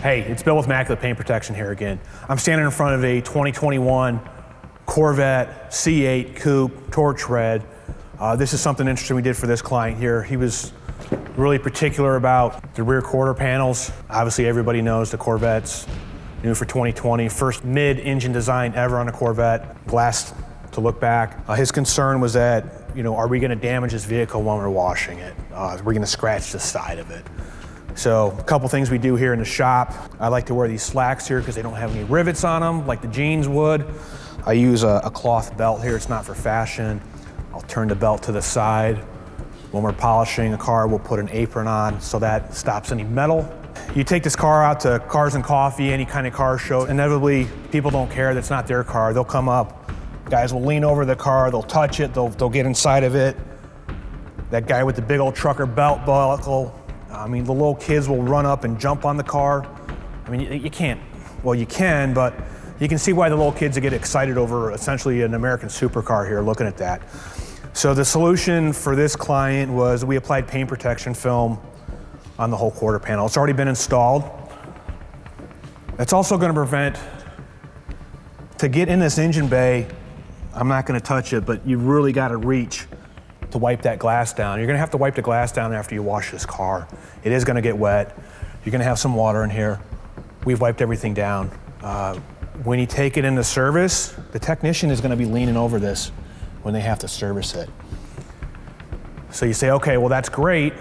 Hey, it's Bill with Immaculate Paint Protection here again. I'm standing in front of a 2021 Corvette C8 Coupe Torch Red. This is something interesting we did for this client here. He was really particular about the rear quarter panels. Obviously everybody knows the Corvette's new for 2020, first mid-engine design ever on a Corvette, glass to look back. His concern was that, are we gonna damage this vehicle when we're washing it? We're gonna scratch the side of it. So a couple things we do here in the shop. I like to wear these slacks here because they don't have any rivets on them like the jeans would. I use a cloth belt here, it's not for fashion. I'll turn the belt to the side. When we're polishing a car, we'll put an apron on so that stops any metal. You take this car out to Cars and Coffee, any kind of car show, inevitably people don't care, that's not their car. They'll come up, guys will lean over the car, they'll touch it, they'll get inside of it. That guy with the big old trucker belt buckle, the little kids will run up and jump on the car. You can't, well you can, but you can see why the little kids get excited over essentially an American supercar here looking at that. So the solution for this client was we applied paint protection film on the whole quarter panel. It's already been installed. It's also going to prevent, to get in this engine bay, I'm not going to touch it, but you really got to reach to wipe that glass down. You're going to have to wipe the glass down after you wash this car. It is going to get wet. You're going to have some water in here. We've wiped everything down. When you take it into service, the technician is going to be leaning over this when they have to service it. So you say, okay, well that's great.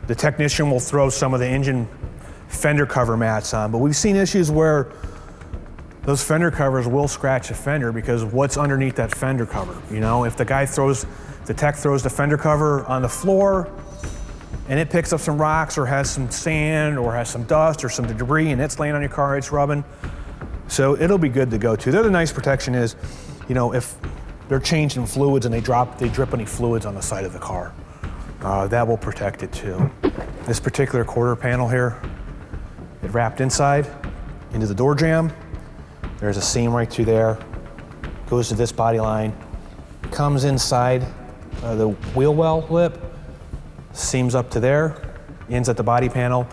The technician will throw some of the engine fender cover mats on, but we've seen issues where those fender covers will scratch a fender because what's underneath that fender cover? If the tech throws the fender cover on the floor and it picks up some rocks or has some sand or has some dust or some debris and it's laying on your car, it's rubbing. So it'll be good to go too. The other nice protection is, if they're changing fluids and they drip any fluids on the side of the car, that will protect it too. This particular quarter panel here, it wrapped inside into the door jamb. There's a seam right through there, goes to this body line, comes inside the wheel well lip, seams up to there, ends at the body panel,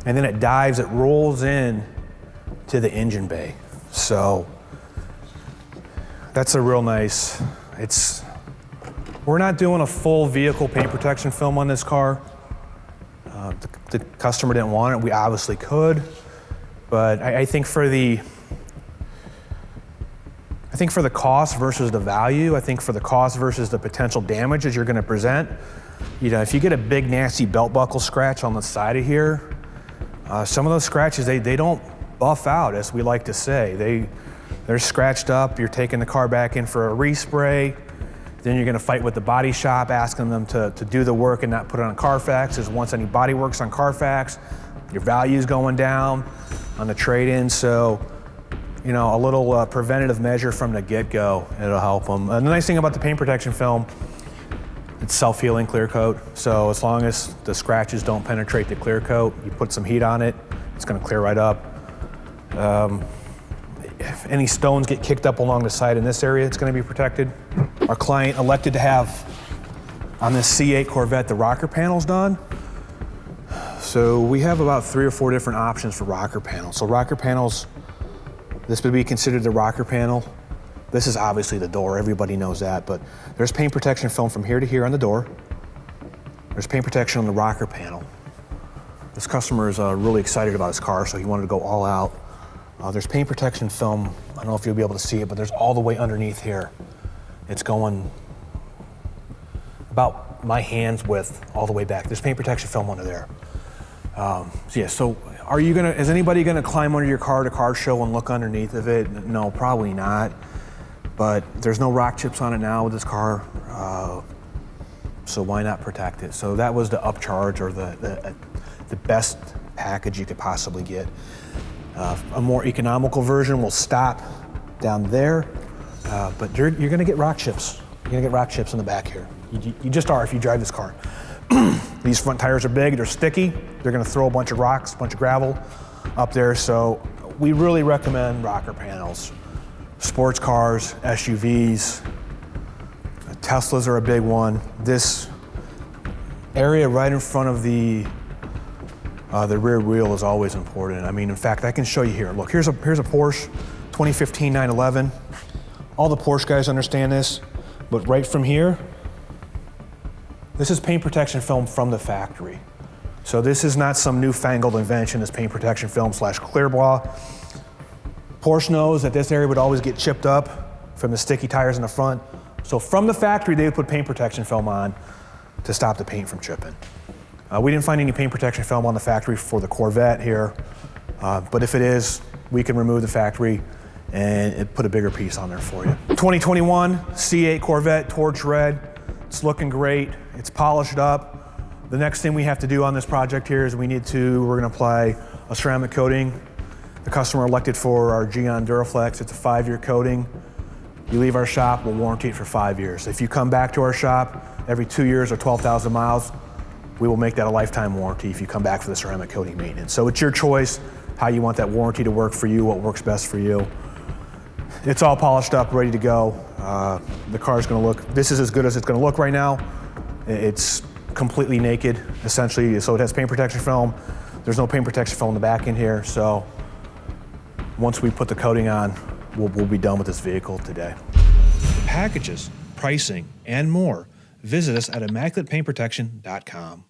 and then it dives, it rolls in to the engine bay. So that's a real nice, we're not doing a full vehicle paint protection film on this car. The customer didn't want it, we obviously could, but I think for the cost versus the value, I think for the cost versus the potential damages you're gonna present, if you get a big nasty belt buckle scratch on the side of here, some of those scratches, they don't buff out, as we like to say. They're scratched up, you're taking the car back in for a respray, then you're gonna fight with the body shop, asking them to do the work and not put it on Carfax, because once any body work's on Carfax, your value's going down on the trade-in, so a little preventative measure from the get-go, it'll help them. And the nice thing about the paint protection film, it's self-healing clear coat, so as long as the scratches don't penetrate the clear coat, you put some heat on it, it's gonna clear right up. If any stones get kicked up along the side in this area, it's gonna be protected. Our client elected to have, on this C8 Corvette, the rocker panels done. So we have about 3 or 4 different options for rocker panels. So rocker panels, this would be considered the rocker panel. This is obviously the door, everybody knows that, but there's paint protection film from here to here on the door. There's paint protection on the rocker panel. This customer is really excited about his car, so he wanted to go all out. There's paint protection film, I don't know if you'll be able to see it, but there's all the way underneath here. It's going about my hand's width all the way back. There's paint protection film under there. So is anybody gonna climb under your car at a car show and look underneath of it? No, probably not. But there's no rock chips on it now with this car, so why not protect it? So that was the upcharge, or the best package you could possibly get. A more economical version will stop down there, but you're gonna get rock chips. You're gonna get rock chips in the back here. You just are if you drive this car. These front tires are big, they're sticky. They're gonna throw a bunch of rocks, a bunch of gravel up there, so we really recommend rocker panels. Sports cars, SUVs, Teslas are a big one. This area right in front of the The rear wheel is always important. I mean, in fact, I can show you here. Look, here's a Porsche 2015 911. All the Porsche guys understand this, but right from here, this is paint protection film from the factory. So this is not some newfangled invention, this paint protection film / Clearbois. Porsche knows that this area would always get chipped up from the sticky tires in the front. So from the factory, they would put paint protection film on to stop the paint from chipping. We didn't find any paint protection film on the factory for the Corvette here, but if it is, we can remove the factory and put a bigger piece on there for you. 2021 C8 Corvette Torch Red. It's looking great. It's polished up. The next thing we have to do on this project here is we're gonna apply a ceramic coating. The customer elected for our Geon Duraflex. It's a 5-year coating. You leave our shop, we'll warranty it for 5 years. If you come back to our shop every 2 years or 12,000 miles, we will make that a lifetime warranty if you come back for the ceramic coating maintenance. So it's your choice how you want that warranty to work for you, what works best for you. It's all polished up, ready to go. The car's gonna look, this is as good as it's gonna look right now. It's completely naked, essentially, so it has paint protection film. There's no paint protection film in the back end here, so once we put the coating on, we'll be done with this vehicle today. For packages, pricing, and more, visit us at ImmaculatePaintProtection.com.